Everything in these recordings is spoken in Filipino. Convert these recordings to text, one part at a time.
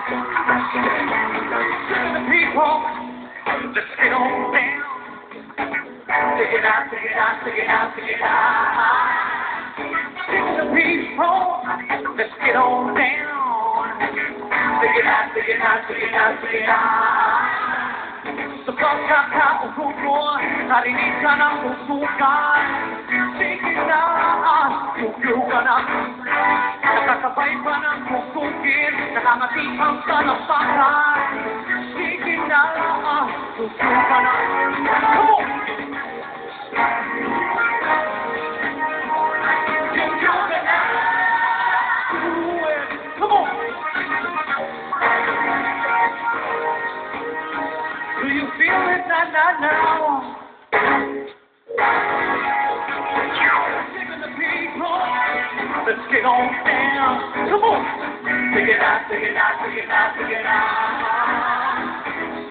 People, let's get on down. Take it out, take it out, take it out, take it out. The people, let's get on down. Take it out, take it out, take it out, take it out. Sa pagkakaupo ko, narinig ka ng tutukan. Sige na, tuyo ka na. Nakakabay pa ng tutukin, nakangati ang talapakan. Sige na, tuyo ka na. Come on! Tuyo ka na. Do it. Come on! Do you feel it now? Taking the people, let's get on down. Come on, take it out, take it out, take it out, take it out.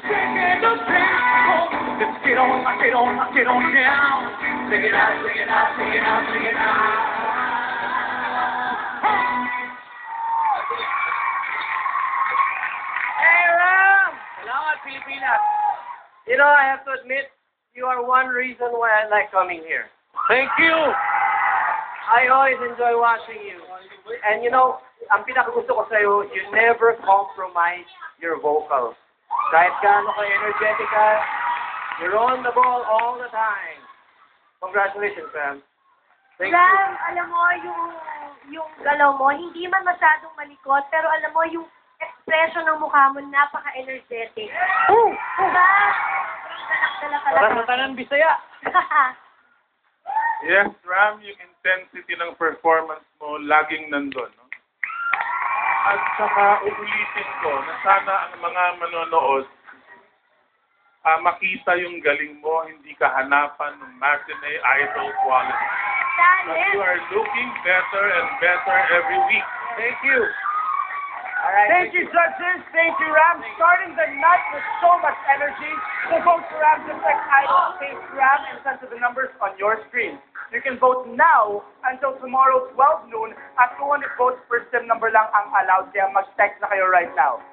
Taking the people, let's get on, get on down. Take it out, take it out, take it out, take it out. Hey, Ram! Salamat, Pilipinas. You know, I have to admit, you are one reason why I like coming here. Thank you. I always enjoy watching you. And you know, ang pinakagusto ko sa'yo, you never compromise your vocals. Kahit gaano ka energetic ka, you're on the ball all the time. Congratulations, Ram. Thank you. Ram, alam mo, yung galaw mo, hindi man masyadong malikot, pero alam mo, yung expression ng mukha mo, napaka-energetic. Diba? Dala ka Para sa tanan Bisaya. Yes, Ram, yung intensity ng performance mo laging nandun. No? At saka uulitin ko na sana ang mga manonood makita yung galing mo, hindi ka hanapan ng matinee idol quality. But you are looking better and better every week. Thank you. All right. Thank you, judges. Thank you, Ram. Starting the night with so much energy. So vote for Ram just like Idol. Thanks, Ram, and send to the numbers on your screen. You can vote now until tomorrow, 12 noon, at 200 votes per SIM number lang ang allowed. Kaya mag-text na kayo right now.